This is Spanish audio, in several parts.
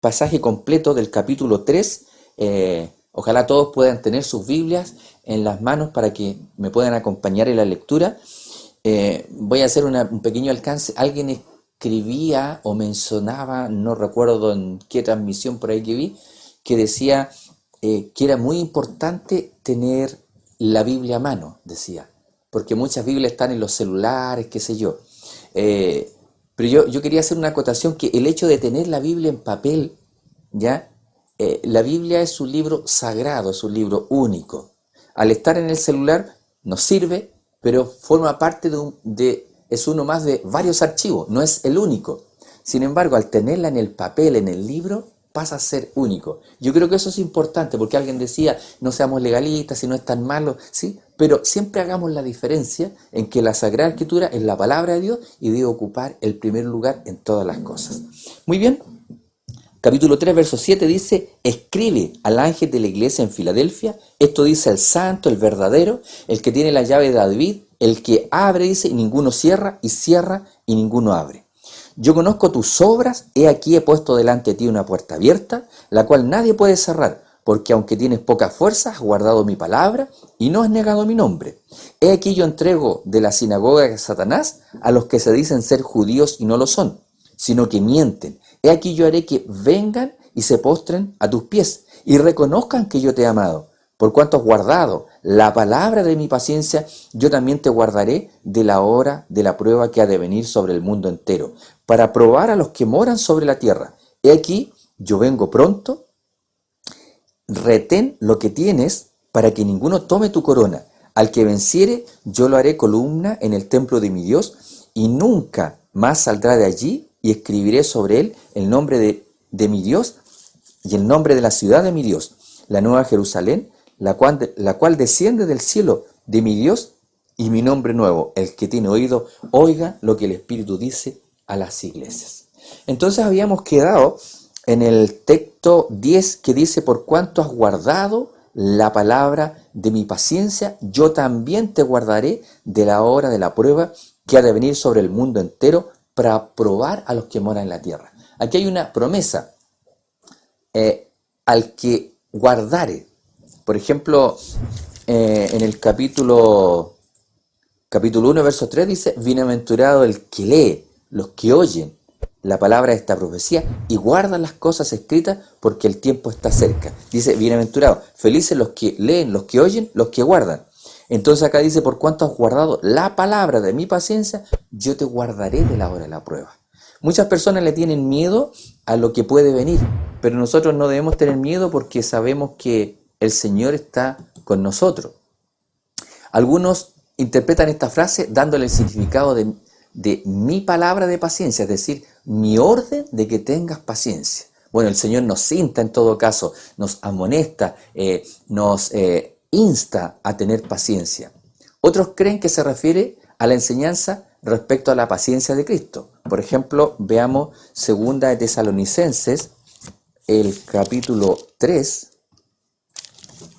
pasaje completo del capítulo 3. Ojalá todos puedan tener sus Biblias en las manos para que me puedan acompañar en la lectura. Voy a hacer un pequeño alcance. Alguien escribía o mencionaba, no recuerdo en qué transmisión por ahí que vi, que decía que era muy importante tener la Biblia a mano, decía, porque muchas Biblias están en los celulares, qué sé yo. Pero yo quería hacer una acotación que el hecho de tener la Biblia en papel, ¿ya? La Biblia es un libro sagrado, es un libro único. Al estar en el celular nos sirve, pero forma parte es uno más de varios archivos, no es el único. Sin embargo, al tenerla en el papel, en el libro, pasa a ser único. Yo creo que eso es importante, porque alguien decía, no seamos legalistas, si no es tan malo, ¿sí? Pero siempre hagamos la diferencia en que la Sagrada Escritura es la palabra de Dios y debe ocupar el primer lugar en todas las cosas. Muy bien. Capítulo 3, verso 7 dice, escribe al ángel de la iglesia en Filadelfia, esto dice el santo, el verdadero, el que tiene la llave de David, el que abre, dice, y ninguno cierra, y cierra, y ninguno abre. Yo conozco tus obras, he aquí he puesto delante de ti una puerta abierta, la cual nadie puede cerrar, porque aunque tienes poca fuerza, has guardado mi palabra y no has negado mi nombre. He aquí yo entrego de la sinagoga de Satanás a los que se dicen ser judíos y no lo son, sino que mienten. He aquí yo haré que vengan y se postren a tus pies y reconozcan que yo te he amado. Por cuanto has guardado la palabra de mi paciencia, yo también te guardaré de la hora de la prueba que ha de venir sobre el mundo entero, para probar a los que moran sobre la tierra. He aquí, yo vengo pronto, retén lo que tienes para que ninguno tome tu corona. Al que venciere, yo lo haré columna en el templo de mi Dios, y nunca más saldrá de allí, y escribiré sobre él el nombre de mi Dios y el nombre de la ciudad de mi Dios, la nueva Jerusalén, la cual desciende del cielo de mi Dios, y mi nombre nuevo. El que tiene oído, oiga lo que el Espíritu dice a las iglesias. Entonces habíamos quedado en el texto 10 que dice, por cuanto has guardado la palabra de mi paciencia, yo también te guardaré de la hora de la prueba que ha de venir sobre el mundo entero, para probar a los que moran en la tierra. Aquí hay una promesa. Al que guardare, por ejemplo, en el capítulo 1, verso 3 dice, bienaventurado el que lee, los que oyen la palabra de esta profecía y guardan las cosas escritas, porque el tiempo está cerca. Dice, bienaventurado, felices los que leen, los que oyen, los que guardan. Entonces acá dice, por cuanto has guardado la palabra de mi paciencia, yo te guardaré de la hora de la prueba. Muchas personas le tienen miedo a lo que puede venir, pero nosotros no debemos tener miedo porque sabemos que el Señor está con nosotros. Algunos interpretan esta frase dándole el significado de mi palabra de paciencia, es decir, mi orden de que tengas paciencia. Bueno, el Señor nos insta en todo caso, nos amonesta, nos insta a tener paciencia. Otros creen que se refiere a la enseñanza respecto a la paciencia de Cristo. Por ejemplo, veamos 2 de Tesalonicenses, el capítulo 3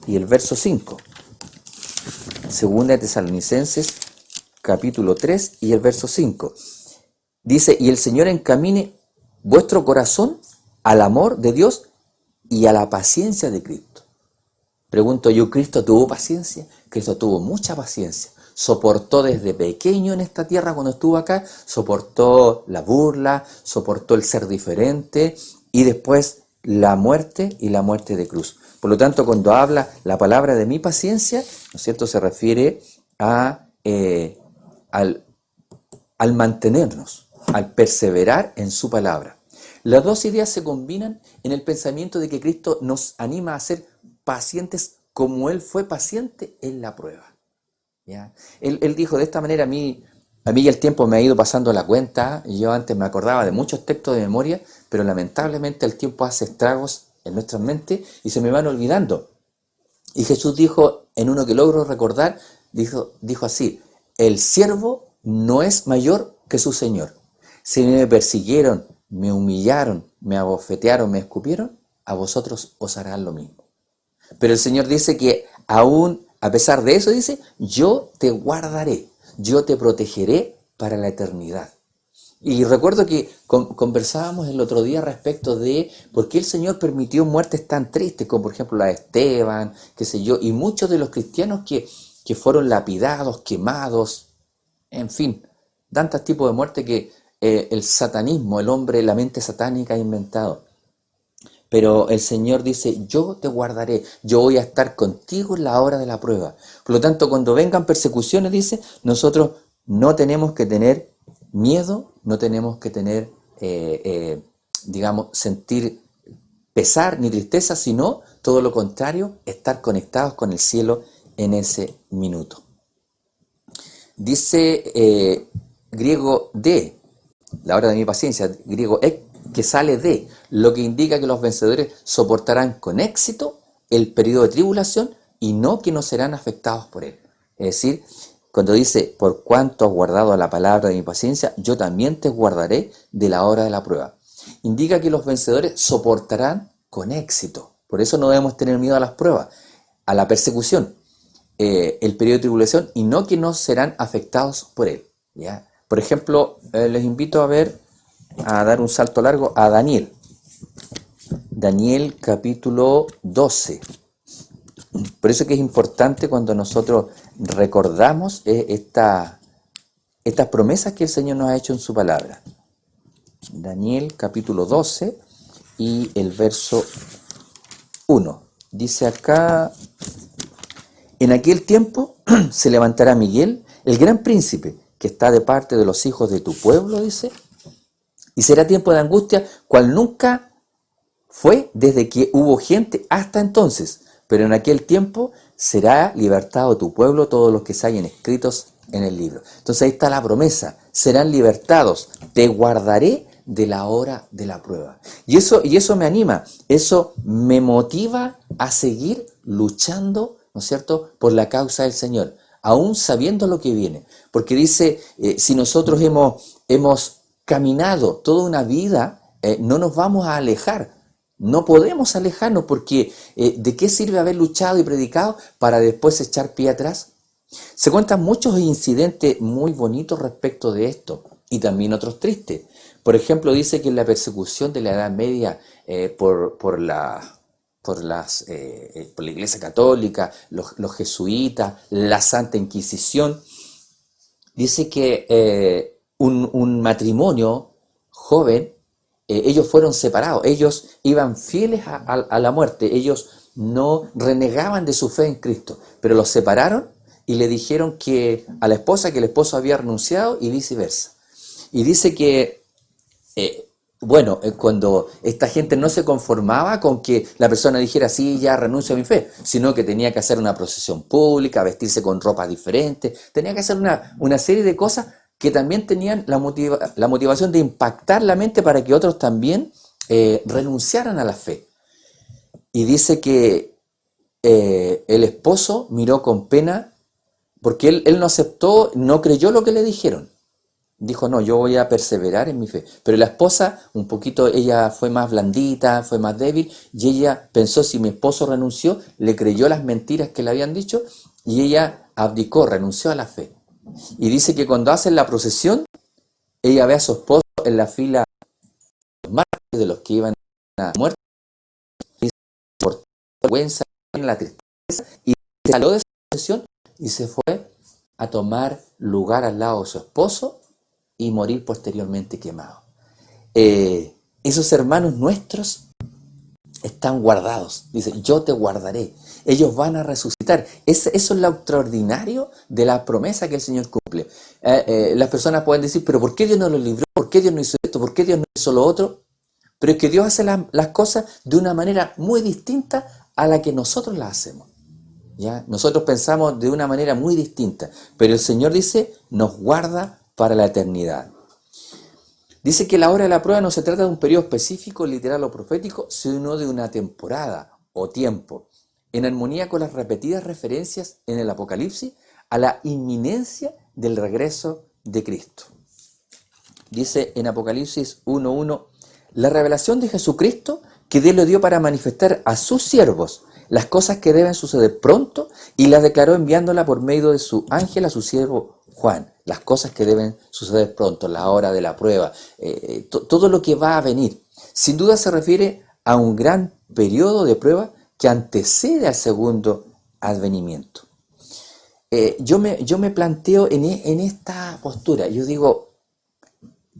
y el verso 5. 2 de Tesalonicenses, capítulo 3 y el verso 5. Dice, y el Señor encamine vuestro corazón al amor de Dios y a la paciencia de Cristo. Pregunto yo, ¿Cristo tuvo paciencia? Cristo tuvo mucha paciencia. Soportó desde pequeño en esta tierra cuando estuvo acá, soportó la burla, soportó el ser diferente y después la muerte y la muerte de cruz. Por lo tanto, cuando habla la palabra de mi paciencia, ¿no es cierto?, se refiere al mantenernos, al perseverar en su palabra. Las dos ideas se combinan en el pensamiento de que Cristo nos anima a ser pacientes como Él fue paciente en la prueba. ¿Ya? Él dijo, de esta manera a mí el tiempo me ha ido pasando la cuenta, y yo antes me acordaba de muchos textos de memoria, pero lamentablemente el tiempo hace estragos en nuestras mentes y se me van olvidando. Y Jesús dijo, en uno que logro recordar, dijo así, el siervo no es mayor que su Señor. Si me persiguieron, me humillaron, me abofetearon, me escupieron, a vosotros os harán lo mismo. Pero el Señor dice que aún a pesar de eso, dice, yo te guardaré, yo te protegeré para la eternidad. Y recuerdo que conversábamos el otro día respecto de por qué el Señor permitió muertes tan tristes, como por ejemplo la de Esteban, qué sé yo, y muchos de los cristianos que fueron lapidados, quemados, en fin, tantos tipos de muerte que el satanismo, el hombre, la mente satánica ha inventado. Pero el Señor dice, yo te guardaré, yo voy a estar contigo en la hora de la prueba. Por lo tanto, cuando vengan persecuciones, dice, nosotros no tenemos que tener miedo, no tenemos que tener, digamos, sentir pesar ni tristeza, sino todo lo contrario, estar conectados con el cielo en ese minuto. Dice griego de, la hora de mi paciencia, griego ek, que sale de, lo que indica que los vencedores soportarán con éxito el periodo de tribulación y no que no serán afectados por él. Es decir, cuando dice, por cuanto has guardado la palabra de mi paciencia, yo también te guardaré de la hora de la prueba. Indica que los vencedores soportarán con éxito. Por eso no debemos tener miedo a las pruebas, a la persecución, el periodo de tribulación, y no que no serán afectados por él. ¿Ya? Por ejemplo, les invito a dar un salto largo a Daniel. Daniel capítulo 12. Por eso que es importante cuando nosotros recordamos estas promesas que el Señor nos ha hecho en su palabra. Daniel capítulo 12 y el verso 1. Dice acá, en aquel tiempo se levantará Miguel, el gran príncipe, que está de parte de los hijos de tu pueblo, dice, y será tiempo de angustia, cual nunca fue desde que hubo gente hasta entonces. Pero en aquel tiempo será libertado tu pueblo, todos los que se hayan escritos en el libro. Entonces ahí está la promesa, serán libertados, te guardaré de la hora de la prueba. Y eso me anima, eso me motiva a seguir luchando, ¿no es cierto?, por la causa del Señor, aún sabiendo lo que viene. Porque dice, si nosotros hemos caminado toda una vida, no nos vamos a alejar. No podemos alejarnos porque ¿de qué sirve haber luchado y predicado para después echar pie atrás? Se cuentan muchos incidentes muy bonitos respecto de esto y también otros tristes. Por ejemplo, dice que en la persecución de la Edad Media por la Iglesia Católica, los jesuitas, la Santa Inquisición, dice que un matrimonio joven, ellos fueron separados, ellos iban fieles a la muerte, ellos no renegaban de su fe en Cristo, pero los separaron y le dijeron a la esposa que el esposo había renunciado y viceversa. Y dice que, cuando esta gente no se conformaba con que la persona dijera, sí, ya renuncio a mi fe, sino que tenía que hacer una procesión pública, vestirse con ropas diferentes, tenía que hacer una serie de cosas que también tenían la motivación de impactar la mente para que otros también renunciaran a la fe. Y dice que el esposo miró con pena porque él no aceptó, no creyó lo que le dijeron. Dijo, no, yo voy a perseverar en mi fe. Pero la esposa, un poquito, ella fue más blandita, fue más débil, y ella pensó, si mi esposo renunció, le creyó las mentiras que le habían dicho, y ella abdicó, renunció a la fe. Y dice que cuando hacen la procesión, ella ve a su esposo en la fila de los mártires, de los que iban a muerte, y por la vergüenza, la tristeza, y salió de esa procesión y se fue a tomar lugar al lado de su esposo y morir posteriormente quemado. Esos hermanos nuestros están guardados. Dice, yo te guardaré. Ellos van a resucitar. Eso es lo extraordinario de la promesa que el Señor cumple. Las personas pueden decir, pero ¿por qué Dios no los libró? ¿Por qué Dios no hizo esto? ¿Por qué Dios no hizo lo otro? Pero es que Dios hace las cosas de una manera muy distinta a la que nosotros las hacemos. ¿Ya? Nosotros pensamos de una manera muy distinta, pero el Señor dice, nos guarda para la eternidad. Dice que la hora de la prueba no se trata de un periodo específico, literal o profético, sino de una temporada o tiempo, en armonía con las repetidas referencias en el Apocalipsis a la inminencia del regreso de Cristo. Dice en Apocalipsis 1:1, la revelación de Jesucristo que Dios le dio para manifestar a sus siervos las cosas que deben suceder pronto, y las declaró enviándola por medio de su ángel a su siervo Juan, las cosas que deben suceder pronto, la hora de la prueba, todo lo que va a venir. Sin duda se refiere a un gran periodo de prueba que antecede al segundo advenimiento. Yo me planteo en esta postura, yo digo,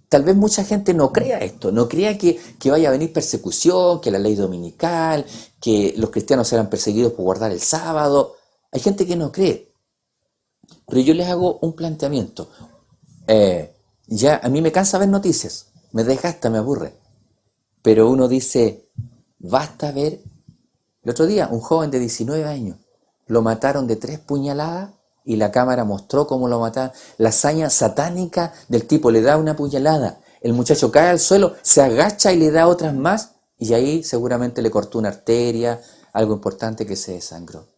tal vez mucha gente no crea esto, no crea que vaya a venir persecución, que la ley dominical, que los cristianos serán perseguidos por guardar el sábado. Hay gente que no cree, pero yo les hago un planteamiento. Ya a mí me cansa ver noticias, me desgasta, me aburre, pero uno dice, basta ver. El otro día un joven de 19 años lo mataron de 3 puñaladas y la cámara mostró cómo lo mataron. La hazaña satánica del tipo, le da una puñalada, el muchacho cae al suelo, se agacha y le da otras más, y ahí seguramente le cortó una arteria, algo importante que se desangró.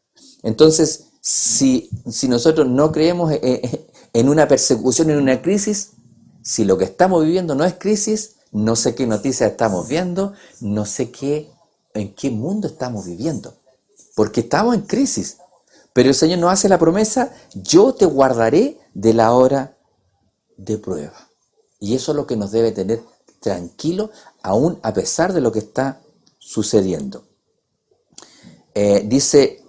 Entonces, si nosotros no creemos en una persecución, en una crisis, si lo que estamos viviendo no es crisis, no sé qué noticias estamos viendo, no sé en qué mundo estamos viviendo, porque estamos en crisis. Pero el Señor nos hace la promesa, yo te guardaré de la hora de prueba. Y eso es lo que nos debe tener tranquilo, aún a pesar de lo que está sucediendo. Dice,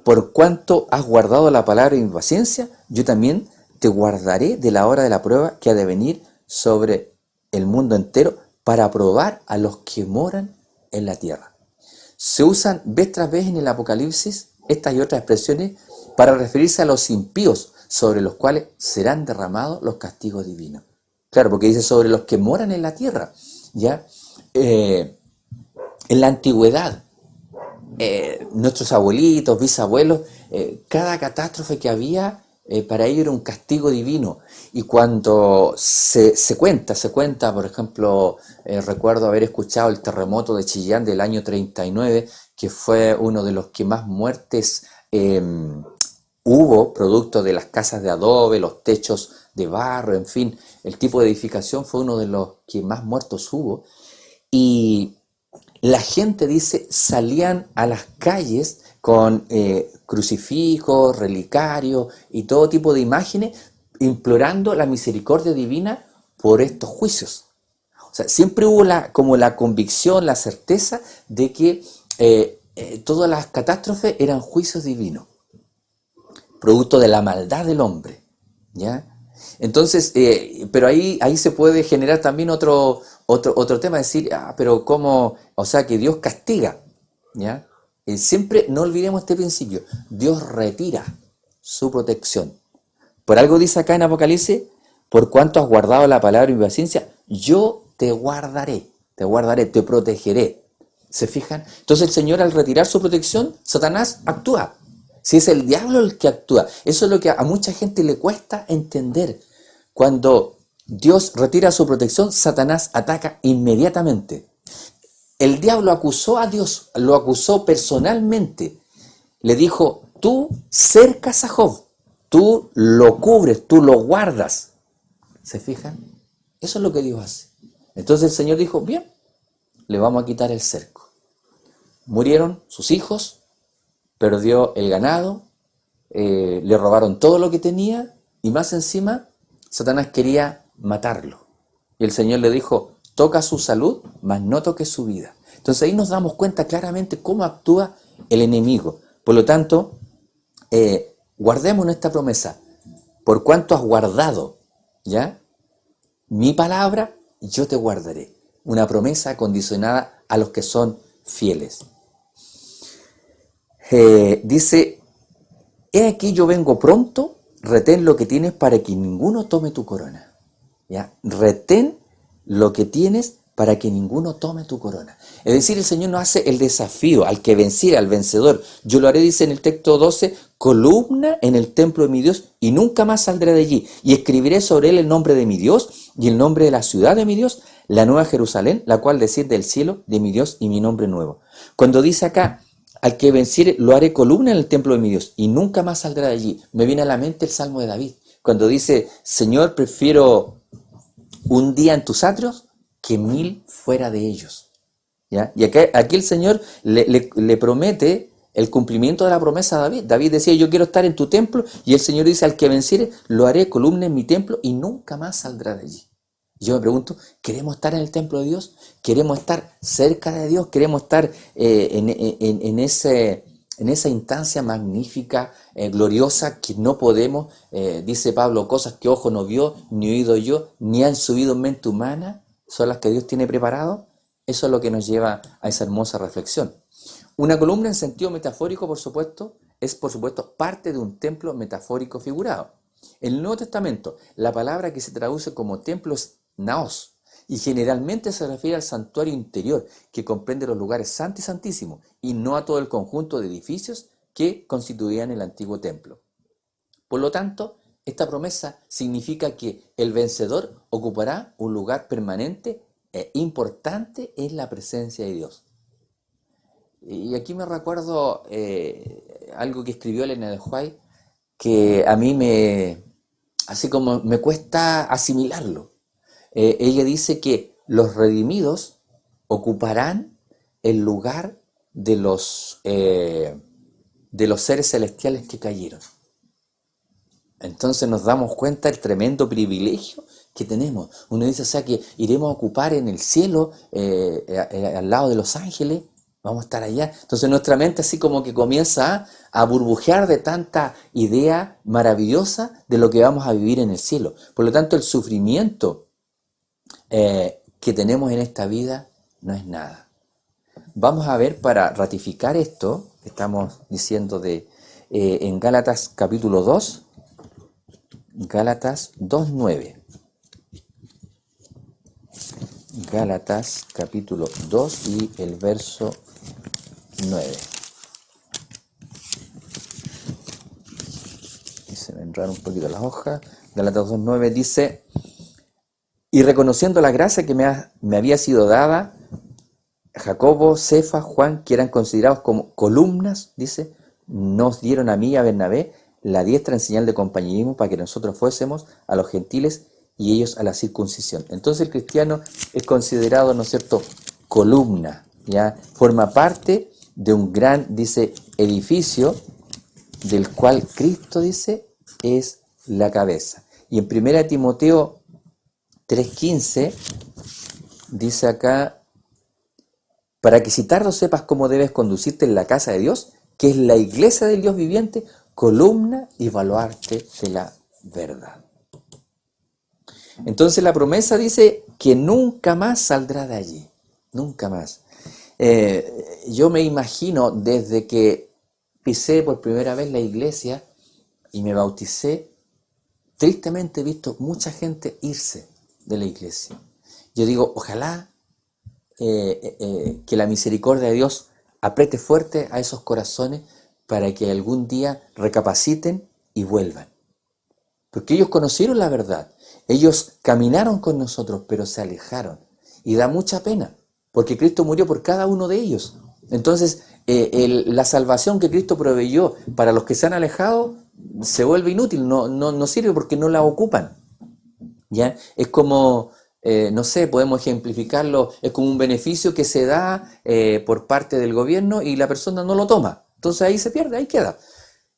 por cuanto has guardado la palabra de mi paciencia, yo también te guardaré de la hora de la prueba que ha de venir sobre el mundo entero para probar a los que moran en la tierra. Se usan vez tras vez en el Apocalipsis estas y otras expresiones para referirse a los impíos sobre los cuales serán derramados los castigos divinos. Claro, porque dice sobre los que moran en la tierra. ¿Ya? En la antigüedad, nuestros abuelitos, bisabuelos, cada catástrofe que había, para ellos era un castigo divino. Y cuando se cuenta, por ejemplo, recuerdo haber escuchado el terremoto de Chillán del año 39, que fue uno de los que más muertes hubo, producto de las casas de adobe, los techos de barro, en fin, el tipo de edificación fue uno de los que más muertos hubo. Y la gente, dice, salían a las calles con crucifijos, relicarios y todo tipo de imágenes, implorando la misericordia divina por estos juicios. O sea, siempre hubo como la convicción, la certeza de que todas las catástrofes eran juicios divinos, producto de la maldad del hombre, ¿ya? Entonces, pero ahí se puede generar también otro tema, decir, pero ¿cómo? O sea, que Dios castiga, ¿ya? Siempre no olvidemos este principio, Dios retira su protección. Por algo dice acá en Apocalipsis, por cuanto has guardado la palabra de mi paciencia, yo te guardaré, te protegeré. ¿Se fijan? Entonces el Señor, al retirar su protección, Satanás actúa. Si es el diablo el que actúa, eso es lo que a mucha gente le cuesta entender. Cuando Dios retira su protección, Satanás ataca inmediatamente. El diablo acusó a Dios, lo acusó personalmente. Le dijo, tú cercas a Job, tú lo cubres, tú lo guardas. ¿Se fijan? Eso es lo que Dios hace. Entonces el Señor dijo, bien, le vamos a quitar el cerco. Murieron sus hijos, perdió el ganado, le robaron todo lo que tenía y más encima Satanás quería matarlo. Y el Señor le dijo, toca su salud, mas no toque su vida. Entonces ahí nos damos cuenta claramente cómo actúa el enemigo. Por lo tanto, guardemos esta promesa. Por cuanto has guardado, ¿ya? Mi palabra, yo te guardaré. Una promesa condicionada a los que son fieles. Dice, he aquí yo vengo pronto, retén lo que tienes para que ninguno tome tu corona. ¿Ya? Retén lo que tienes para que ninguno tome tu corona. Es decir, el Señor nos hace el desafío al que venciera, al vencedor. Yo lo haré, dice en el texto 12, columna en el templo de mi Dios y nunca más saldré de allí. Y escribiré sobre él el nombre de mi Dios y el nombre de la ciudad de mi Dios, la nueva Jerusalén, la cual desciende del cielo de mi Dios y mi nombre nuevo. Cuando dice acá, al que venciere, lo haré columna en el templo de mi Dios y nunca más saldrá de allí. Me viene a la mente el Salmo de David, cuando dice, Señor, prefiero un día en tus atrios que 1000 fuera de ellos. ¿Ya? Y aquí el Señor le promete el cumplimiento de la promesa de David. David decía, yo quiero estar en tu templo, y el Señor dice, al que venciere, lo haré columna en mi templo y nunca más saldrá de allí. Y yo me pregunto, ¿queremos estar en el templo de Dios? ¿Queremos estar cerca de Dios? ¿Queremos estar en esa instancia magnífica, gloriosa, que no podemos, dice Pablo, cosas que ojo no vio, ni oído yo, ni han subido en mente humana, son las que Dios tiene preparado? Eso es lo que nos lleva a esa hermosa reflexión. Una columna en sentido metafórico, por supuesto, es por supuesto parte de un templo metafórico figurado. En el Nuevo Testamento, la palabra que se traduce como templo es naos, y generalmente se refiere al santuario interior, que comprende los lugares santo y santísimo, y no a todo el conjunto de edificios que constituían el antiguo templo. Por lo tanto, esta promesa significa que el vencedor ocupará un lugar permanente e importante en la presencia de Dios. Y aquí me recuerdo algo que escribió Elena de White, que a mí así como me cuesta asimilarlo. Ella dice que los redimidos ocuparán el lugar de los seres celestiales que cayeron. Entonces nos damos cuenta del tremendo privilegio que tenemos. Uno dice, o sea, que iremos a ocupar en el cielo, al lado de los ángeles, vamos a estar allá. Entonces nuestra mente así como que comienza a burbujear de tanta idea maravillosa de lo que vamos a vivir en el cielo. Por lo tanto, el sufrimiento que tenemos en esta vida no es nada. Vamos a ver, para ratificar esto que estamos diciendo en Gálatas capítulo 2, Gálatas 2:9. Gálatas capítulo 2 y el verso 9. Y se me enredaron un poquito las hojas. Gálatas 2:9 dice: y reconociendo la gracia que me había sido dada, Jacobo, Cefas, Juan, que eran considerados como columnas, dice, nos dieron a mí y a Bernabé la diestra en señal de compañerismo para que nosotros fuésemos a los gentiles y ellos a la circuncisión. Entonces el cristiano es considerado, ¿no es cierto?, columna, ¿ya? Forma parte de un gran, dice, edificio del cual Cristo, dice, es la cabeza. Y en 1 Timoteo 3:15 dice acá: para que si tardo sepas cómo debes conducirte en la casa de Dios, que es la iglesia del Dios viviente, columna y baluarte de la verdad. Entonces la promesa dice que nunca más saldrá de allí, nunca más. Yo me imagino, desde que pisé por primera vez la iglesia y me bauticé, tristemente he visto mucha gente irse de la iglesia. Yo digo, ojalá que la misericordia de Dios apriete fuerte a esos corazones para que algún día recapaciten y vuelvan. Porque ellos conocieron la verdad, ellos caminaron con nosotros, pero se alejaron. Y da mucha pena, porque Cristo murió por cada uno de ellos. Entonces, la salvación que Cristo proveyó para los que se han alejado se vuelve inútil, no sirve porque no la ocupan. ¿Ya? Es como, no sé, podemos ejemplificarlo, es como un beneficio que se da por parte del gobierno y la persona no lo toma. Entonces ahí se pierde, ahí queda.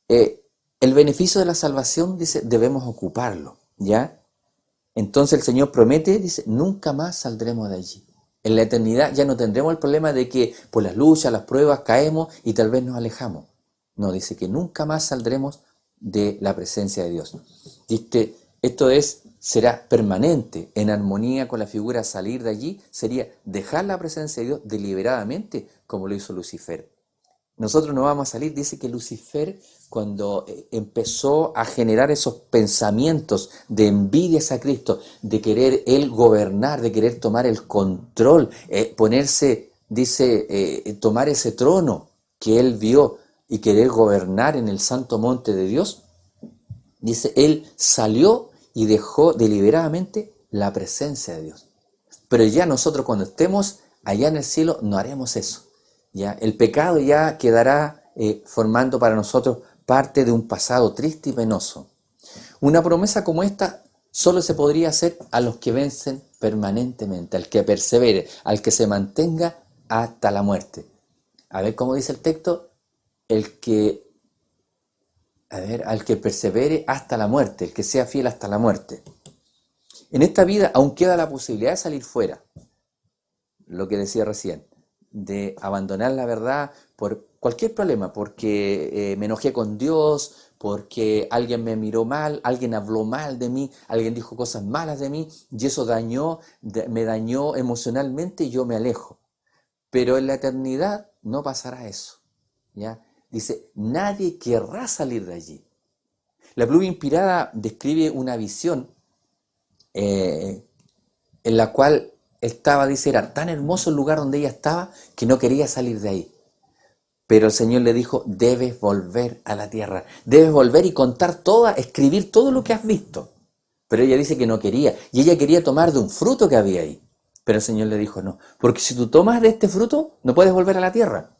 El beneficio de la salvación, dice, debemos ocuparlo, ¿ya? Entonces el Señor promete, dice, nunca más saldremos de allí. En la eternidad ya no tendremos el problema de que por las luchas, las pruebas caemos y tal vez nos alejamos. No, dice que nunca más saldremos de la presencia de Dios. Dice, esto será permanente, en armonía con la figura. Salir de allí sería dejar la presencia de Dios deliberadamente, como lo hizo Lucifer. Nosotros no vamos a salir, dice que Lucifer, cuando empezó a generar esos pensamientos de envidia a Cristo, de querer él gobernar, de querer tomar el control, ponerse, dice, tomar ese trono que él vio y querer gobernar en el santo monte de Dios, dice, él salió y dejó deliberadamente la presencia de Dios. Pero ya nosotros, cuando estemos allá en el cielo, no haremos eso. ¿Ya? El pecado ya quedará formando para nosotros parte de un pasado triste y penoso. Una promesa como esta solo se podría hacer a los que vencen permanentemente, al que persevere, al que se mantenga hasta la muerte. A ver cómo dice el texto: el que, a ver, al que persevere hasta la muerte, el que sea fiel hasta la muerte. En esta vida aún queda la posibilidad de salir fuera, lo que decía recién, de abandonar la verdad por cualquier problema, porque me enojé con Dios, porque alguien me miró mal, alguien habló mal de mí, alguien dijo cosas malas de mí, y eso me dañó emocionalmente y yo me alejo. Pero en la eternidad no pasará eso, ¿ya? Dice, nadie querrá salir de allí. La pluma inspirada describe una visión eh, en la cual estaba, dice, era tan hermoso el lugar donde ella estaba que no quería salir de ahí. Pero el Señor le dijo, debes volver a la tierra, debes volver y contar escribir todo lo que has visto. Pero ella dice que no quería, y ella quería tomar de un fruto que había ahí. Pero el Señor le dijo, no, porque si tú tomas de este fruto, no puedes volver a la tierra.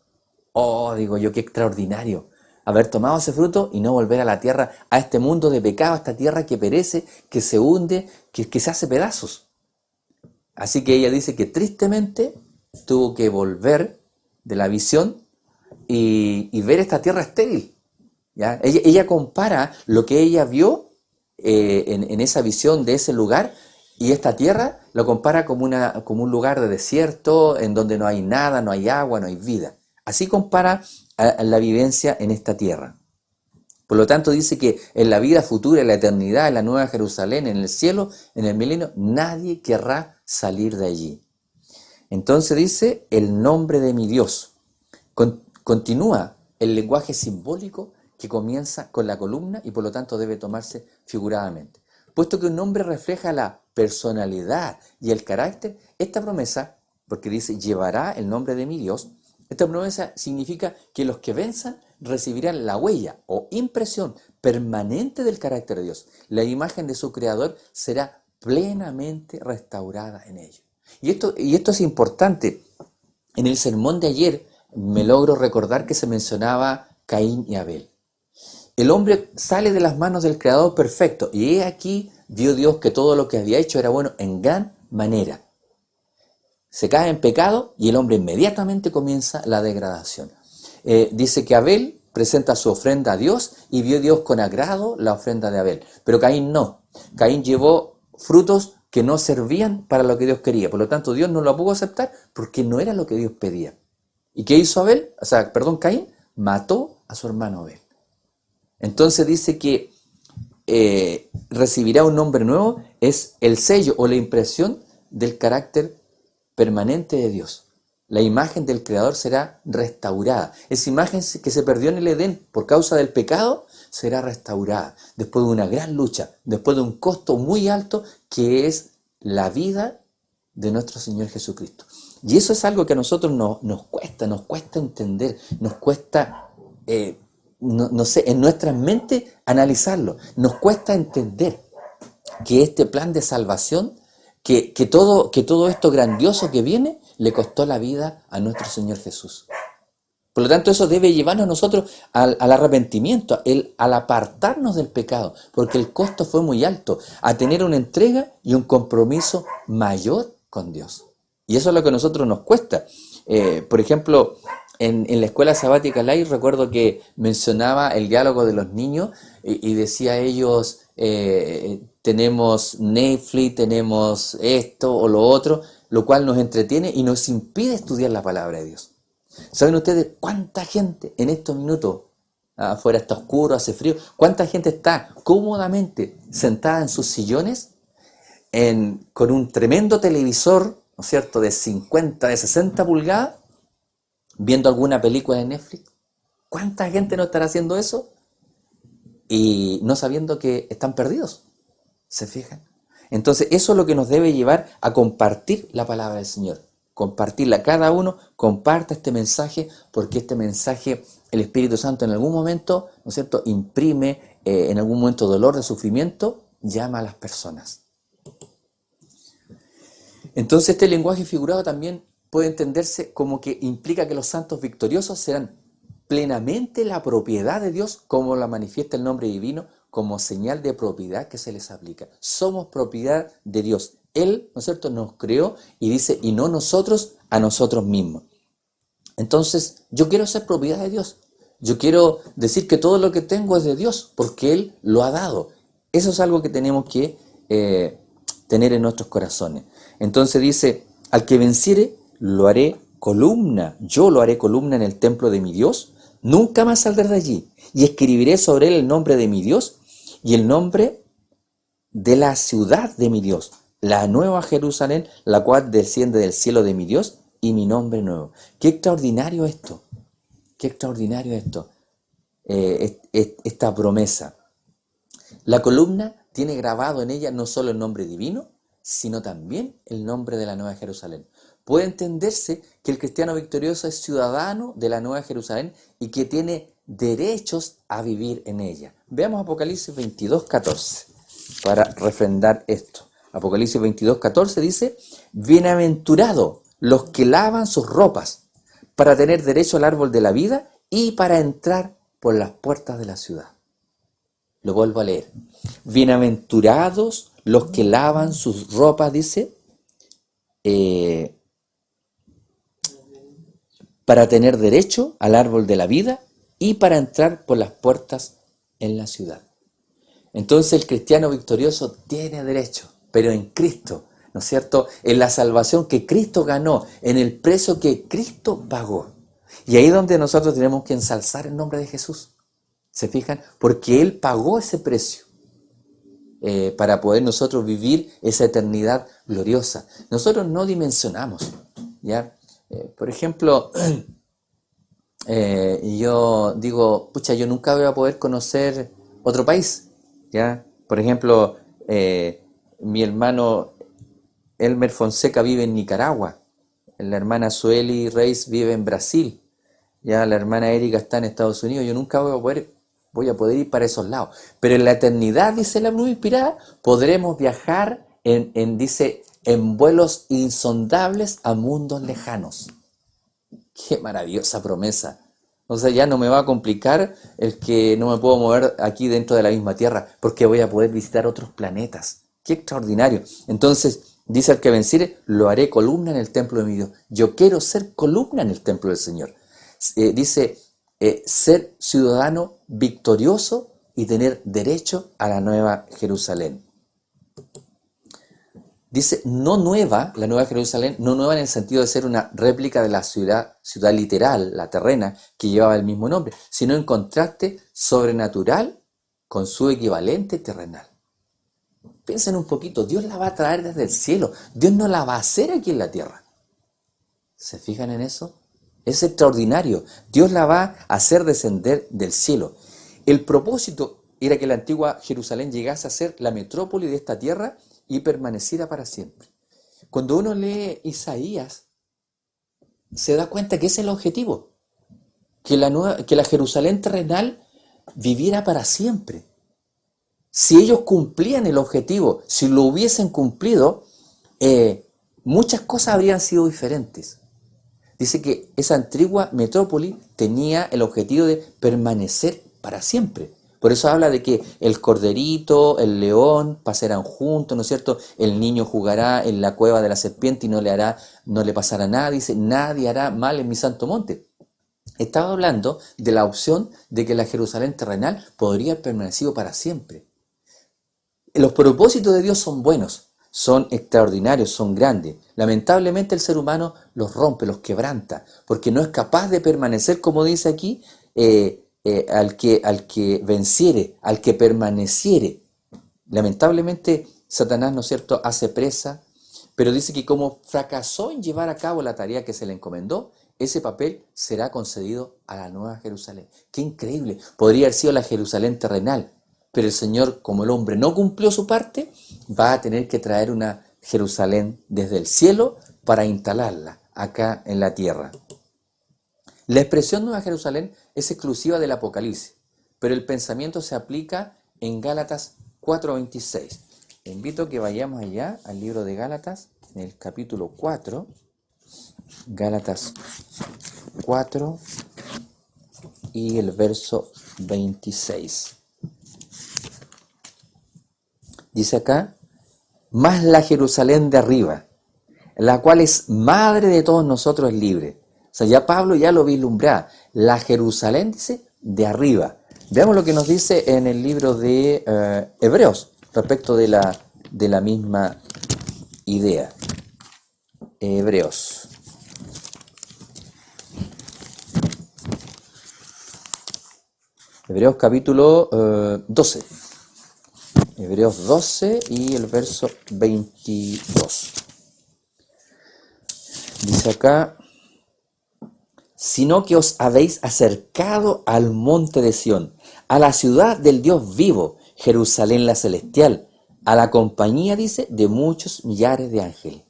Oh, digo yo, qué extraordinario haber tomado ese fruto y no volver a la tierra, a este mundo de pecado, a esta tierra que perece, que se hunde, que se hace pedazos. Así que ella dice que tristemente tuvo que volver de la visión y ver esta tierra estéril. ¿Ya? Ella compara lo que ella vio en esa visión de ese lugar y esta tierra lo compara como un lugar de desierto en donde no hay nada, no hay agua, no hay vida. Así compara a la vivencia en esta tierra. Por lo tanto dice que en la vida futura, en la eternidad, en la nueva Jerusalén, en el cielo, en el milenio, nadie querrá salir de allí. Entonces dice el nombre de mi Dios. Continúa el lenguaje simbólico que comienza con la columna y por lo tanto debe tomarse figuradamente. Puesto que un nombre refleja la personalidad y el carácter, esta promesa, porque dice llevará el nombre de mi Dios, esta promesa significa que los que venzan recibirán la huella o impresión permanente del carácter de Dios. La imagen de su creador será plenamente restaurada en ellos. Y esto es importante. En el sermón de ayer me logro recordar que se mencionaba Caín y Abel. El hombre sale de las manos del Creador perfecto y he aquí vio Dios que todo lo que había hecho era bueno en gran manera. Se cae en pecado y el hombre inmediatamente comienza la degradación. Dice que Abel presenta su ofrenda a Dios y vio Dios con agrado la ofrenda de Abel. Pero Caín no. Caín llevó frutos que no servían para lo que Dios quería. Por lo tanto, Dios no lo pudo aceptar porque no era lo que Dios pedía. ¿Y qué hizo Caín? Mató a su hermano Abel. Entonces dice que recibirá un nombre nuevo, es el sello o la impresión del carácter permanente de Dios. La imagen del Creador será restaurada. Esa imagen que se perdió en el Edén por causa del pecado será restaurada después de una gran lucha, después de un costo muy alto que es la vida de nuestro Señor Jesucristo. Y eso es algo que a nosotros nos cuesta entender, nos cuesta, no sé, en nuestra mente analizarlo. Nos cuesta entender que este plan de salvación, que todo esto grandioso que viene, le costó la vida a nuestro Señor Jesús. Por lo tanto, eso debe llevarnos a nosotros al arrepentimiento, al apartarnos del pecado, porque el costo fue muy alto, a tener una entrega y un compromiso mayor con Dios. Y eso es lo que a nosotros nos cuesta. Por ejemplo, en la escuela sabática Live recuerdo que mencionaba el diálogo de los niños y decía a ellos, tenemos Netflix, tenemos esto o lo otro, lo cual nos entretiene y nos impide estudiar la palabra de Dios. ¿Saben ustedes cuánta gente en estos minutos, afuera está oscuro, hace frío, cuánta gente está cómodamente sentada en sus sillones con un tremendo televisor, ¿no es cierto?, de 50, de 60 pulgadas, viendo alguna película de Netflix? ¿Cuánta gente no estará haciendo eso? Y no sabiendo que están perdidos. ¿Se fijan? Entonces eso es lo que nos debe llevar a compartir la palabra del Señor. Compartirla. Cada uno comparta este mensaje, porque este mensaje el Espíritu Santo en algún momento, ¿no es cierto?, imprime en algún momento dolor, de sufrimiento, llama a las personas. Entonces este lenguaje figurado también puede entenderse como que implica que los santos victoriosos serán plenamente la propiedad de Dios, como la manifiesta el nombre divino, como señal de propiedad que se les aplica. Somos propiedad de Dios. Él, ¿no es cierto?, nos creó y dice, y no nosotros a nosotros mismos. Entonces, yo quiero ser propiedad de Dios. Yo quiero decir que todo lo que tengo es de Dios, porque Él lo ha dado. Eso es algo que tenemos que tener en nuestros corazones. Entonces dice, al que venciere, lo haré columna. Yo lo haré columna en el templo de mi Dios. Nunca más saldré de allí. Y escribiré sobre él el nombre de mi Dios y el nombre de la ciudad de mi Dios, la nueva Jerusalén, la cual desciende del cielo de mi Dios, y mi nombre nuevo. Qué extraordinario esto, qué extraordinario esto, esta promesa. La columna tiene grabado en ella no solo el nombre divino, sino también el nombre de la nueva Jerusalén. Puede entenderse que el cristiano victorioso es ciudadano de la nueva Jerusalén y que tiene derechos a vivir en ella. Veamos Apocalipsis 22:14 para refrendar esto. Apocalipsis 22:14 dice, bienaventurados los que lavan sus ropas para tener derecho al árbol de la vida y para entrar por las puertas de la ciudad. Lo vuelvo a leer. Bienaventurados los que lavan sus ropas, dice, para tener derecho al árbol de la vida y para entrar por las puertas en la ciudad. Entonces el cristiano victorioso tiene derecho, pero en Cristo, ¿no es cierto? En la salvación que Cristo ganó, en el precio que Cristo pagó. Y ahí es donde nosotros tenemos que ensalzar el nombre de Jesús. ¿Se fijan? Porque Él pagó ese precio para poder nosotros vivir esa eternidad gloriosa. Nosotros no dimensionamos, ¿ya? Por ejemplo, yo digo, pucha, yo nunca voy a poder conocer otro país, ¿ya? Por ejemplo, mi hermano Elmer Fonseca vive en Nicaragua, la hermana Sueli Reis vive en Brasil, ya la hermana Erika está en Estados Unidos. Yo nunca voy a poder ir para esos lados, pero en la eternidad, dice la Nube Inspirada, podremos viajar dice, en vuelos insondables a mundos lejanos. ¡Qué maravillosa promesa! O sea, ya no me va a complicar el que no me puedo mover aquí dentro de la misma Tierra, porque voy a poder visitar otros planetas. ¡Qué extraordinario! Entonces, dice el que venciere, lo haré columna en el templo de mi Dios. Yo quiero ser columna en el templo del Señor. Dice, ser ciudadano victorioso y tener derecho a la nueva Jerusalén. Dice, no nueva, la nueva Jerusalén, no nueva en el sentido de ser una réplica de la ciudad literal, la terrena, que llevaba el mismo nombre, sino en contraste sobrenatural con su equivalente terrenal. Piensen un poquito, Dios la va a traer desde el cielo, Dios no la va a hacer aquí en la tierra. ¿Se fijan en eso? Es extraordinario, Dios la va a hacer descender del cielo. El propósito era que la antigua Jerusalén llegase a ser la metrópoli de esta tierra y permaneciera para siempre. Cuando uno lee Isaías, se da cuenta que ese es el objetivo, que la Jerusalén terrenal viviera para siempre. Si ellos cumplían el objetivo, si lo hubiesen cumplido, muchas cosas habrían sido diferentes. Dice que esa antigua metrópoli tenía el objetivo de permanecer para siempre. Por eso habla de que el corderito, el león pasarán juntos, ¿no es cierto? El niño jugará en la cueva de la serpiente y no le pasará nada. Dice, nadie hará mal en mi santo monte. Estaba hablando de la opción de que la Jerusalén terrenal podría haber permanecido para siempre. Los propósitos de Dios son buenos, son extraordinarios, son grandes. Lamentablemente el ser humano los rompe, los quebranta, porque no es capaz de permanecer, como dice aquí, al que venciere, al que permaneciere. Lamentablemente Satanás, ¿no es cierto?, hace presa, pero dice que como fracasó en llevar a cabo la tarea que se le encomendó, ese papel será concedido a la nueva Jerusalén. ¡Qué increíble! Podría haber sido la Jerusalén terrenal, pero el Señor, como el hombre no cumplió su parte, va a tener que traer una Jerusalén desde el cielo para instalarla acá en la tierra. La expresión Nueva Jerusalén es exclusiva del Apocalipsis, pero el pensamiento se aplica en Gálatas 4:26. Le invito a que vayamos allá al libro de Gálatas, en el capítulo 4, Gálatas 4 y el verso 26. Dice acá, mas la Jerusalén de arriba, la cual es madre de todos nosotros, es libre. O sea, ya Pablo ya lo vislumbraba. La Jerusalén, dice, de arriba. Veamos lo que nos dice en el libro de Hebreos respecto de la misma idea. Hebreos. Hebreos capítulo 12. Hebreos 12 y el verso 22. Dice acá: sino que os habéis acercado al monte de Sión, a la ciudad del Dios vivo, Jerusalén la celestial, a la compañía, dice, de muchos millares de ángeles.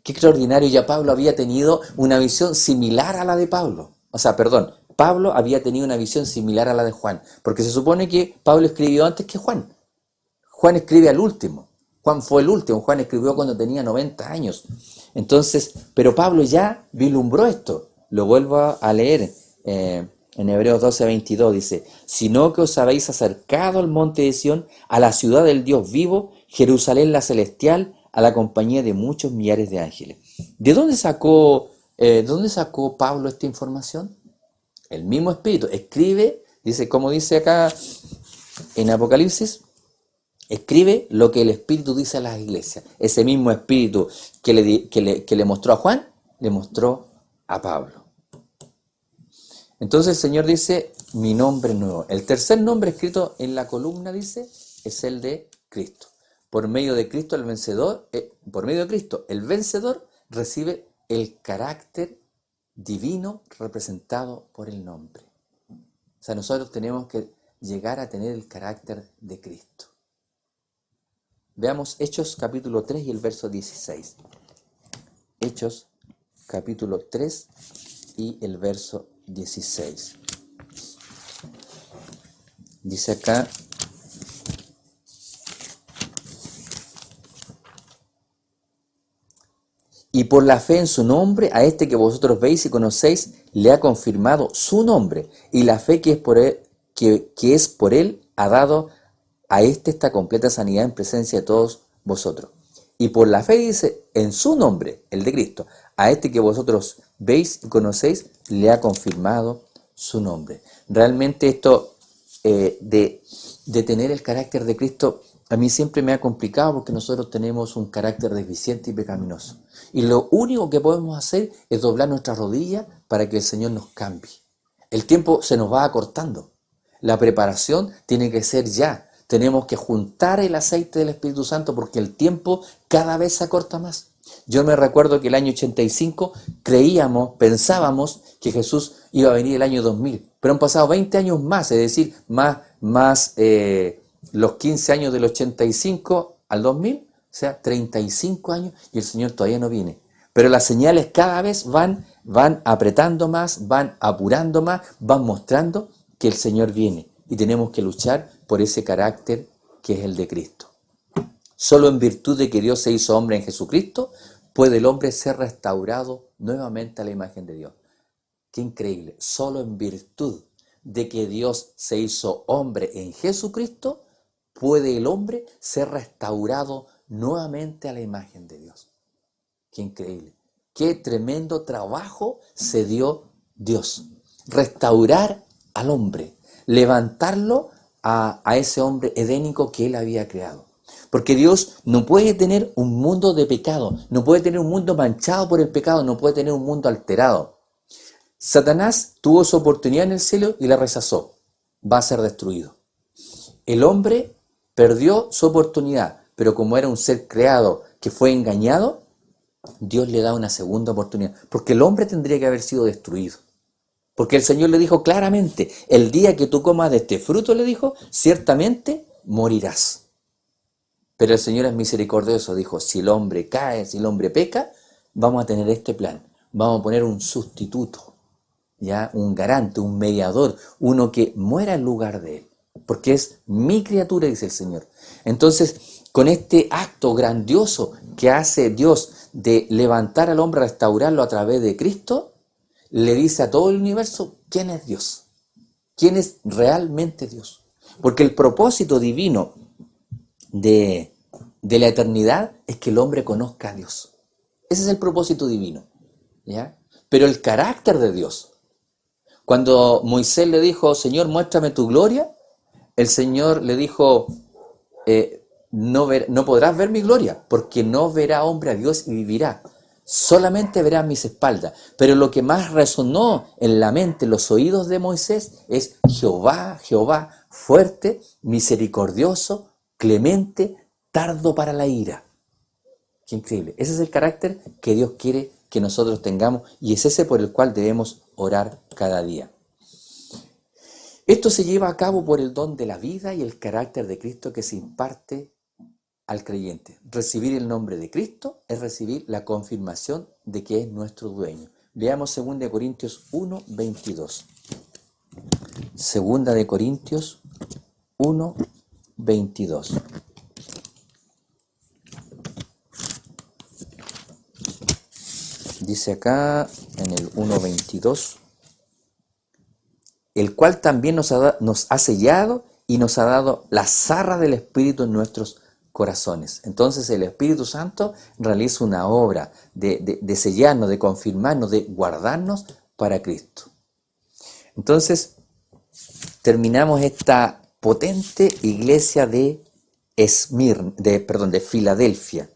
Qué extraordinario, ya Pablo había tenido una visión similar a la de Pablo. Pablo había tenido una visión similar a la de Juan, porque se supone que Pablo escribió antes que Juan. Juan escribe al último. Juan fue el último. Juan escribió cuando tenía 90 años. Entonces, pero Pablo ya vislumbró esto. Lo vuelvo a leer en Hebreos 12, 22. Dice: sino que os habéis acercado al monte de Sión, a la ciudad del Dios vivo, Jerusalén la celestial, a la compañía de muchos millares de ángeles. ¿De dónde sacó Pablo esta información? El mismo Espíritu escribe, dice, como dice acá en Apocalipsis, escribe lo que el Espíritu dice a las iglesias. Ese mismo Espíritu que le mostró a Juan, le mostró a Pablo. Entonces el Señor dice: mi nombre nuevo. El tercer nombre escrito en la columna, dice, es el de Cristo. Por medio de Cristo el vencedor, el vencedor recibe el carácter divino representado por el nombre. O sea, nosotros tenemos que llegar a tener el carácter de Cristo. Veamos Hechos capítulo 3 y el verso 16. Hechos capítulo 3 y el verso 16. Dice acá: y por la fe en su nombre, a este que vosotros veis y conocéis, le ha confirmado su nombre, y la fe que es por él ha dado a este esta completa sanidad en presencia de todos vosotros. Y por la fe, dice, en su nombre, el de Cristo, a este que vosotros veis y conocéis, le ha confirmado su nombre. Realmente esto de tener el carácter de Cristo, a mí siempre me ha complicado, porque nosotros tenemos un carácter deficiente y pecaminoso. Y lo único que podemos hacer es doblar nuestras rodillas para que el Señor nos cambie. El tiempo se nos va acortando. La preparación tiene que ser ya. Tenemos que juntar el aceite del Espíritu Santo, porque el tiempo cada vez se acorta más. Yo me recuerdo que el año 85 pensábamos que Jesús iba a venir el año 2000, pero han pasado 20 años más, es decir, más los 15 años del 85 al 2000, o sea, 35 años, y el Señor todavía no viene. Pero las señales cada vez van apretando más, van apurando más, van mostrando que el Señor viene, y tenemos que luchar por ese carácter que es el de Cristo. Solo en virtud de que Dios se hizo hombre en Jesucristo, puede el hombre ser restaurado nuevamente a la imagen de Dios. Qué increíble. Solo en virtud de que Dios se hizo hombre en Jesucristo, puede el hombre ser restaurado nuevamente a la imagen de Dios. Qué increíble. Qué tremendo trabajo se dio Dios. Restaurar al hombre. Levantarlo a ese hombre edénico que Él había creado. Porque Dios no puede tener un mundo de pecado, no puede tener un mundo manchado por el pecado, no puede tener un mundo alterado. Satanás tuvo su oportunidad en el cielo y la rechazó. Va a ser destruido. El hombre perdió su oportunidad, pero como era un ser creado que fue engañado, Dios le da una segunda oportunidad, porque el hombre tendría que haber sido destruido. Porque el Señor le dijo claramente: el día que tú comas de este fruto, le dijo, ciertamente morirás. Pero el Señor es misericordioso, dijo: si el hombre cae, si el hombre peca, vamos a tener este plan. Vamos a poner un sustituto, ¿ya? Un garante, un mediador, uno que muera en lugar de él. Porque es mi criatura, dice el Señor. Entonces, con este acto grandioso que hace Dios de levantar al hombre, restaurarlo a través de Cristo, le dice a todo el universo quién es Dios, quién es realmente Dios. Porque el propósito divino de la eternidad es que el hombre conozca a Dios. Ese es el propósito divino, ¿ya? Pero el carácter de Dios, Cuando Moisés le dijo, Señor, muéstrame tu gloria, el Señor le dijo, no podrás ver mi gloria, porque no verá hombre a Dios y vivirá. Solamente verá mis espaldas. Pero lo que más resonó en la mente, en los oídos de Moisés, es Jehová, Jehová, fuerte, misericordioso, clemente, tardo para la ira. Qué increíble. Ese es el carácter que Dios quiere que nosotros tengamos y es ese por el cual debemos orar cada día. Esto se lleva a cabo por el don de la vida y el carácter de Cristo que se imparte al creyente. Recibir el nombre de Cristo es recibir la confirmación de que es nuestro dueño. Veamos 2 Corintios 1, 22. 2 Corintios 1, 22. Dice acá en el 1.22, el cual también nos ha sellado y nos ha dado la zarra del Espíritu en nuestros corazones. Entonces el Espíritu Santo realiza una obra de sellarnos, de confirmarnos, de guardarnos para Cristo. Entonces terminamos esta potente iglesia de Filadelfia,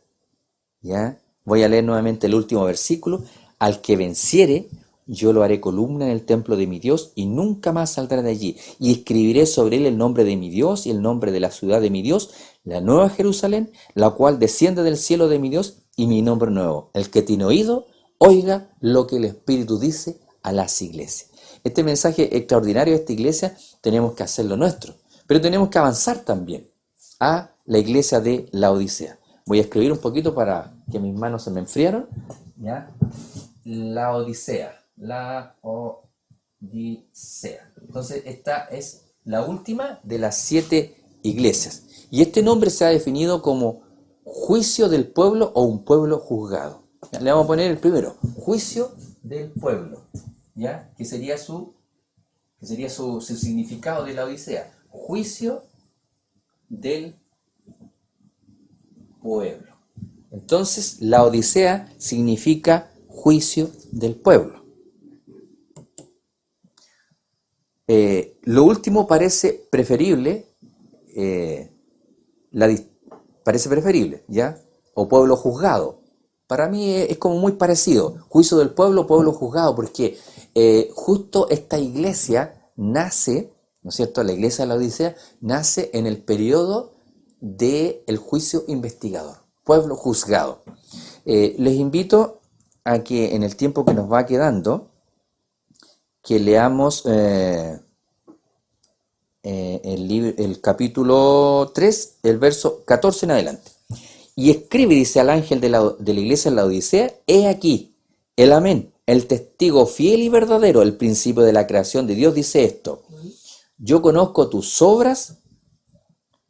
¿ya? Voy a leer nuevamente el último versículo. Al que venciere, yo lo haré columna en el templo de mi Dios y nunca más saldrá de allí. Y escribiré sobre él el nombre de mi Dios y el nombre de la ciudad de mi Dios, la nueva Jerusalén, la cual desciende del cielo de mi Dios y mi nombre nuevo. El que tiene oído, oiga lo que el Espíritu dice a las iglesias. Este mensaje extraordinario de esta iglesia tenemos que hacerlo nuestro, pero tenemos que avanzar también a la iglesia de Laodicea. Voy a escribir un poquito para que mis manos se me enfriaron, ¿ya? Laodicea. Entonces esta es la última de las 7 iglesias. Y este nombre se ha definido como juicio del pueblo o un pueblo juzgado. ¿Ya? Le vamos a poner el primero, juicio del pueblo, ¿ya? Que sería su significado de Laodicea. Juicio del pueblo. Entonces, la Odisea significa juicio del pueblo. Lo último parece preferible, ¿ya? O pueblo juzgado. Para mí es como muy parecido. Juicio del pueblo, pueblo juzgado, porque justo esta iglesia nace, ¿no es cierto? La iglesia de la Odisea nace en el periodo del juicio investigador, pueblo juzgado. Les invito a que en el tiempo que nos va quedando, que leamos el capítulo 3, el verso 14 en adelante. Y escribe, dice al ángel de la iglesia en la Odisea, he aquí, el amén, el testigo fiel y verdadero, el principio de la creación de Dios, dice esto: yo conozco tus obras,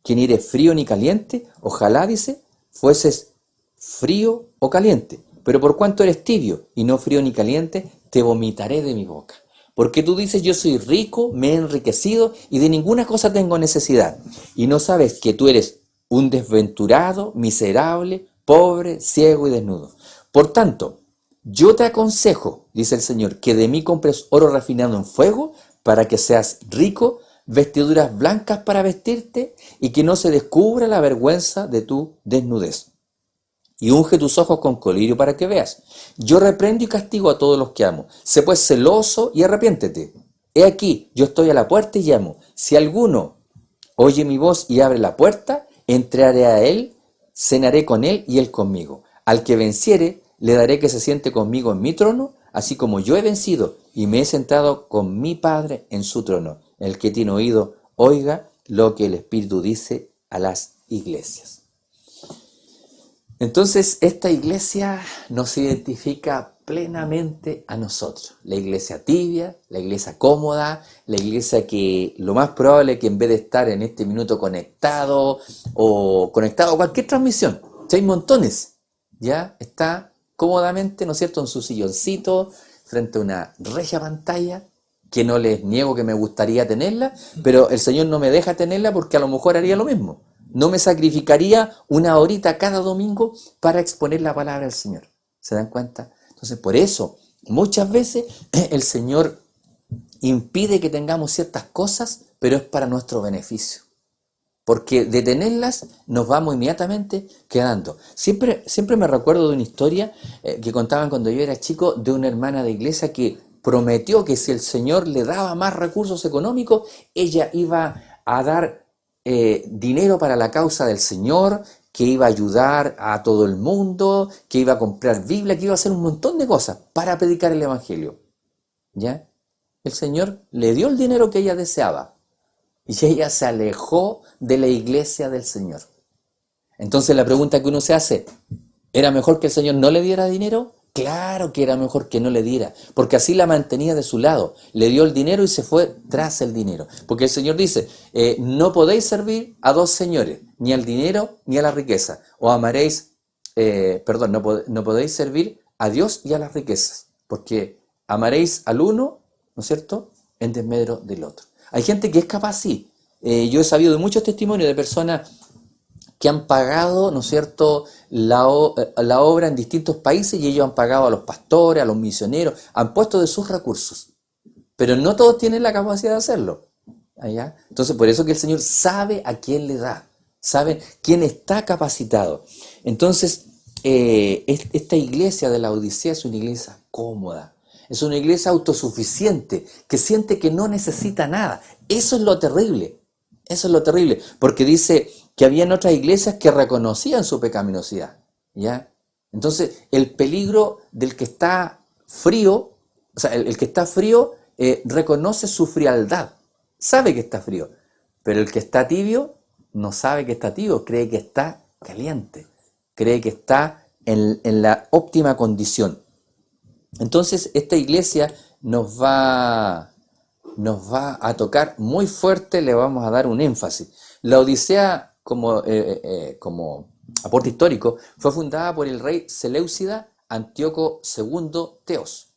que ni eres frío ni caliente, ojalá, dice, fueses frío o caliente, pero por cuanto eres tibio y no frío ni caliente, te vomitaré de mi boca. Porque tú dices, yo soy rico, me he enriquecido y de ninguna cosa tengo necesidad, y no sabes que tú eres un desventurado, miserable, pobre, ciego y desnudo. Por tanto, yo te aconsejo, dice el Señor, que de mí compres oro refinado en fuego, para que seas rico, vestiduras blancas para vestirte y que no se descubra la vergüenza de tu desnudez. Y unge tus ojos con colirio para que veas. Yo reprendo y castigo a todos los que amo. Sé pues celoso y arrepiéntete. He aquí, yo estoy a la puerta y llamo. Si alguno oye mi voz y abre la puerta, entraré a él, cenaré con él y él conmigo. Al que venciere, le daré que se siente conmigo en mi trono, así como yo he vencido y me he sentado con mi Padre en su trono. El que tiene oído, oiga lo que el Espíritu dice a las iglesias. Entonces, esta iglesia nos identifica plenamente a nosotros. La iglesia tibia, la iglesia cómoda, la iglesia que lo más probable es que en vez de estar en este minuto conectado o conectado a cualquier transmisión, hay montones, ya está cómodamente, ¿no es cierto?, en su silloncito, frente a una regia pantalla, que no les niego que me gustaría tenerla, pero el Señor no me deja tenerla porque a lo mejor haría lo mismo. No me sacrificaría una horita cada domingo para exponer la palabra del Señor. ¿Se dan cuenta? Entonces, por eso, muchas veces el Señor impide que tengamos ciertas cosas, pero es para nuestro beneficio. Porque de tenerlas nos vamos inmediatamente quedando. Siempre me recuerdo de una historia que contaban cuando yo era chico, de una hermana de iglesia que prometió que si el Señor le daba más recursos económicos, ella iba a dar dinero para la causa del Señor, que iba a ayudar a todo el mundo, que iba a comprar Biblia, que iba a hacer un montón de cosas para predicar el Evangelio. ¿Ya? El Señor le dio el dinero que ella deseaba y ella se alejó de la iglesia del Señor. Entonces la pregunta que uno se hace, ¿era mejor que el Señor no le diera dinero? Claro que era mejor que no le diera, porque así la mantenía de su lado. Le dio el dinero y se fue tras el dinero. Porque el Señor dice, no podéis servir a dos señores, ni al dinero ni a la riqueza. O amaréis, no podéis servir a Dios y a las riquezas, porque amaréis al uno, ¿no es cierto?, en desmedro del otro. Hay gente que es capaz, sí. Yo he sabido de muchos testimonios de personas que han pagado, ¿no es cierto?, la obra en distintos países y ellos han pagado a los pastores, a los misioneros, han puesto de sus recursos. Pero no todos tienen la capacidad de hacerlo. ¿Allá? Entonces, por eso que el Señor sabe a quién le da, sabe quién está capacitado. Entonces, esta iglesia de la Odisea es una iglesia cómoda. Es una iglesia autosuficiente, que siente que no necesita nada. Eso es lo terrible. Eso es lo terrible. Porque dice que habían otras iglesias que reconocían su pecaminosidad. ¿Ya? Entonces, el peligro del que está frío, o sea, el que está frío reconoce su frialdad. Sabe que está frío. Pero el que está tibio no sabe que está tibio, cree que está caliente. Cree que está en la óptima condición. Entonces esta iglesia nos va a tocar muy fuerte, le vamos a dar un énfasis. La Odisea, como aporte histórico, fue fundada por el rey Seleucida Antíoco II Teos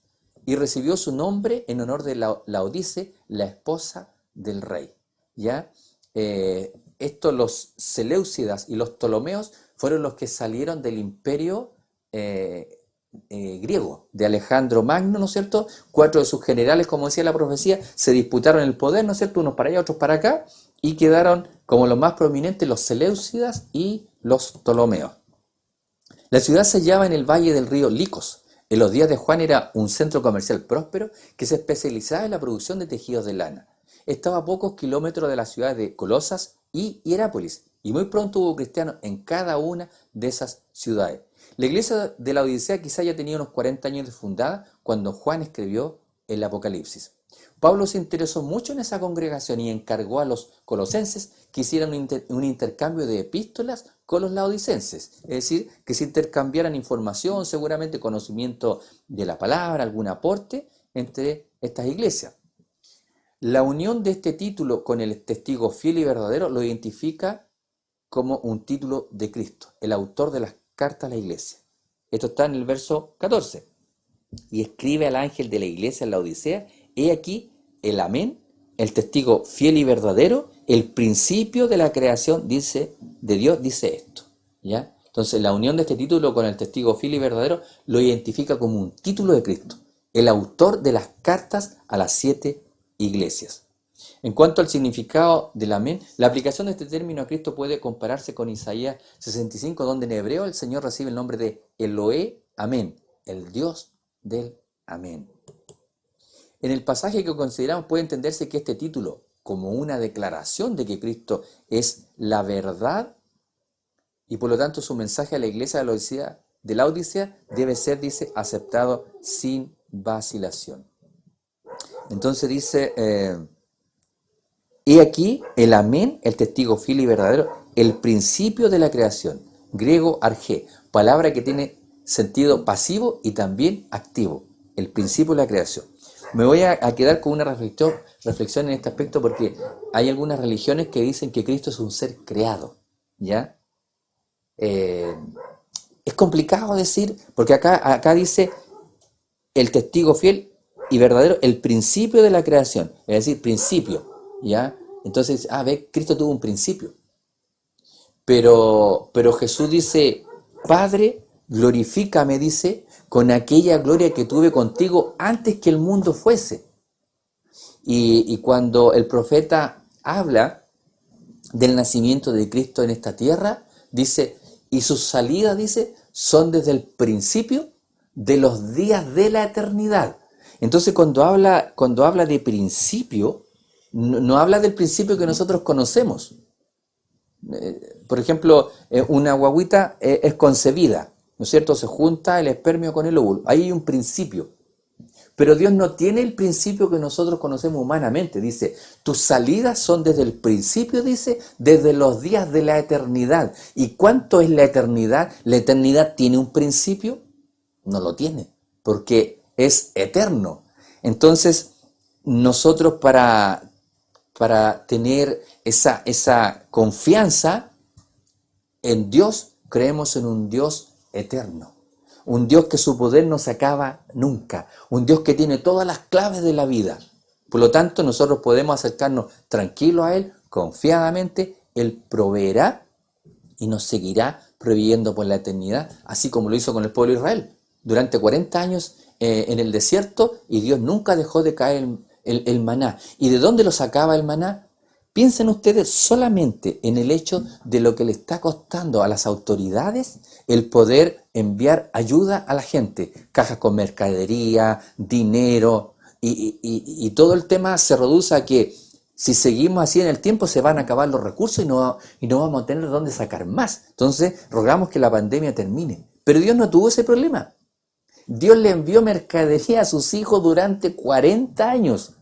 y recibió su nombre en honor de Laodice, la esposa del rey. ¿Ya? Los Seleucidas y los Ptolomeos fueron los que salieron del imperio griego, de Alejandro Magno, ¿no es cierto? 4 de sus generales, como decía la profecía, se disputaron el poder, ¿no es cierto? Unos para allá, otros para acá, y quedaron como los más prominentes los Seleucidas y los Ptolomeos. La ciudad se hallaba en el valle del río Licos. En los días de Juan era un centro comercial próspero que se especializaba en la producción de tejidos de lana. Estaba a pocos kilómetros de las ciudades de Colosas y Hierápolis, y muy pronto hubo cristianos en cada una de esas ciudades. La iglesia de la Odisea quizá ya tenía unos 40 años de fundada cuando Juan escribió el Apocalipsis. Pablo se interesó mucho en esa congregación y encargó a los colosenses que hicieran un intercambio de epístolas con los laodicenses, es decir, que se intercambiaran información, seguramente conocimiento de la palabra, algún aporte entre estas iglesias. La unión de este título con el testigo fiel y verdadero lo identifica como un título de Cristo, el autor de las cartas a la iglesia. Esto está en el verso 14. Y escribe al ángel de la iglesia en la Odisea, he aquí el amén, el testigo fiel y verdadero, el principio de la creación de Dios dice esto. ¿Ya? Entonces la unión de este título con el testigo fiel y verdadero lo identifica como un título de Cristo, el autor de las cartas a las 7 iglesias. En cuanto al significado del amén, la aplicación de este término a Cristo puede compararse con Isaías 65, donde en hebreo el Señor recibe el nombre de Eloé Amén, el Dios del amén. En el pasaje que consideramos puede entenderse que este título, como una declaración de que Cristo es la verdad, y por lo tanto su mensaje a la iglesia de la Odisea debe ser, dice, aceptado sin vacilación. Entonces dice, he aquí el amén, el testigo fiel y verdadero, el principio de la creación, griego argé, palabra que tiene sentido pasivo y también activo, el principio de la creación. Me voy a quedar con una reflexión en este aspecto porque hay algunas religiones que dicen que Cristo es un ser creado, ¿ya? Es complicado decir, porque acá dice el testigo fiel y verdadero, el principio de la creación, es decir, principio, ¿ya? Entonces, ve, Cristo tuvo un principio. Pero Jesús dice, Padre, glorifícame, dice, con aquella gloria que tuve contigo antes que el mundo fuese. Y cuando el profeta habla del nacimiento de Cristo en esta tierra, dice, y sus salidas, dice, son desde el principio de los días de la eternidad. Entonces cuando habla de principio, no habla del principio que nosotros conocemos. Por ejemplo, una guagüita es concebida, ¿no es cierto? Se junta el espermio con el óvulo. Ahí hay un principio. Pero Dios no tiene el principio que nosotros conocemos humanamente. Dice, tus salidas son desde el principio, dice, desde los días de la eternidad. ¿Y cuánto es la eternidad? ¿La eternidad tiene un principio? No lo tiene, porque es eterno. Entonces, nosotros para tener esa confianza en Dios, creemos en un Dios eterno. Un Dios que su poder no se acaba nunca. Un Dios que tiene todas las claves de la vida. Por lo tanto, nosotros podemos acercarnos tranquilos a Él, confiadamente. Él proveerá y nos seguirá proveyendo por la eternidad, así como lo hizo con el pueblo de Israel. Durante 40 años en el desierto, y Dios nunca dejó de caer el maná. ¿Y de dónde lo sacaba el maná? Piensen ustedes solamente en el hecho de lo que le está costando a las autoridades el poder enviar ayuda a la gente, cajas con mercadería, dinero, y todo el tema se reduce a que si seguimos así en el tiempo se van a acabar los recursos y no vamos a tener dónde sacar más. Entonces rogamos que la pandemia termine. Pero Dios no tuvo ese problema. Dios le envió mercadería a sus hijos durante 40 años.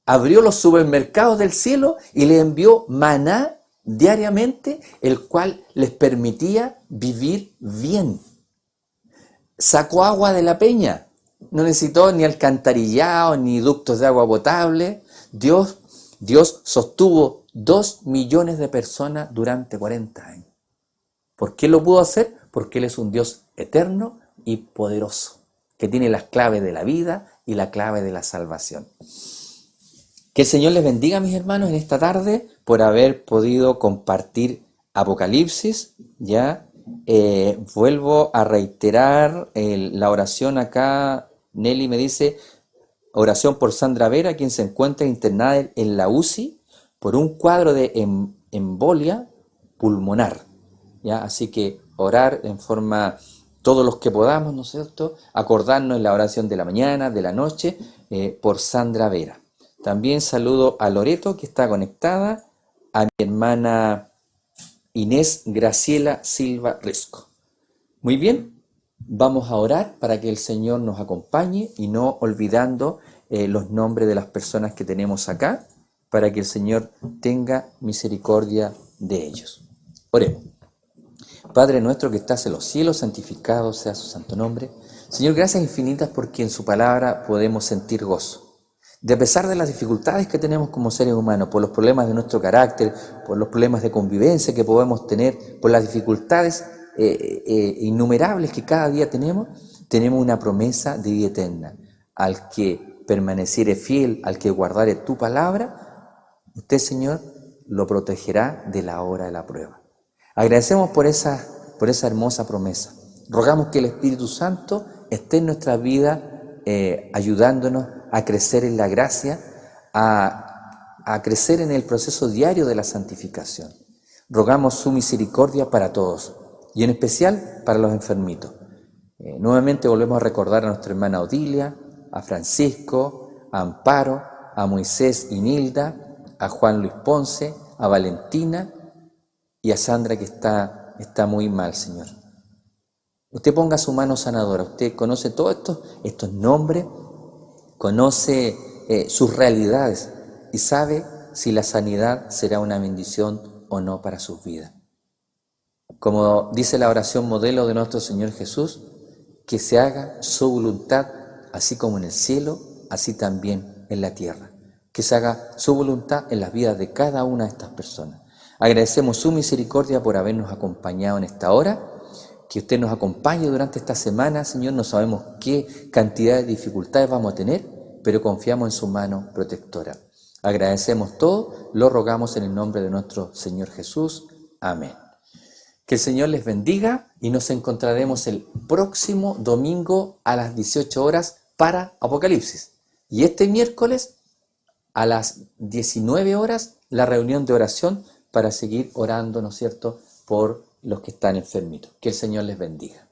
Abrió los supermercados del cielo y le envió maná diariamente, el cual les permitía vivir bien. Sacó agua de la peña, no necesitó ni alcantarillado ni ductos de agua potable. Dios sostuvo 2 millones de personas durante 40 años. ¿Por qué lo pudo hacer? Porque Él es un Dios eterno y poderoso, que tiene las claves de la vida y la clave de la salvación. Que el Señor les bendiga, mis hermanos, en esta tarde por haber podido compartir Apocalipsis. Ya vuelvo a reiterar la oración acá. Nelly me dice, oración por Sandra Vera, quien se encuentra internada en la UCI por un cuadro de embolia pulmonar. ¿Ya? Así que orar en forma, todos los que podamos, ¿no es cierto?, acordarnos en la oración de la mañana, de la noche, por Sandra Vera. También saludo a Loreto, que está conectada, a mi hermana Inés Graciela Silva Risco. Muy bien, vamos a orar para que el Señor nos acompañe y no olvidando los nombres de las personas que tenemos acá, para que el Señor tenga misericordia de ellos. Oremos. Padre nuestro que estás en los cielos, santificado sea su santo nombre. Señor, gracias infinitas porque en su palabra podemos sentir gozo. De a pesar de las dificultades que tenemos como seres humanos, por los problemas de nuestro carácter, por los problemas de convivencia que podemos tener, por las dificultades innumerables que cada día tenemos una promesa de vida eterna. Al que permaneciere fiel, al que guardare tu palabra, usted, Señor, lo protegerá de la hora de la prueba. Agradecemos por esa hermosa promesa. Rogamos que el Espíritu Santo esté en nuestra vida ayudándonos a crecer en la gracia, a crecer en el proceso diario de la santificación. Rogamos su misericordia para todos y en especial para los enfermitos. Nuevamente volvemos a recordar a nuestra hermana Odilia, a Francisco, a Amparo, a Moisés y Nilda, a Juan Luis Ponce, a Valentina y a Sandra, que está muy mal, Señor. Usted ponga su mano sanadora. Usted conoce todos estos nombres, conoce sus realidades y sabe si la sanidad será una bendición o no para sus vidas. Como dice la oración modelo de nuestro Señor Jesús, que se haga su voluntad, así como en el cielo, así también en la tierra. Que se haga su voluntad en las vidas de cada una de estas personas. Agradecemos su misericordia por habernos acompañado en esta hora. Que usted nos acompañe durante esta semana, Señor. No sabemos qué cantidad de dificultades vamos a tener, pero confiamos en su mano protectora. Agradecemos todo, lo rogamos en el nombre de nuestro Señor Jesús. Amén. Que el Señor les bendiga y nos encontraremos el próximo domingo a las 18 horas para Apocalipsis. Y este miércoles a las 19 horas la reunión de oración para seguir orando, ¿no es cierto?, por los que están enfermitos. Que el Señor les bendiga.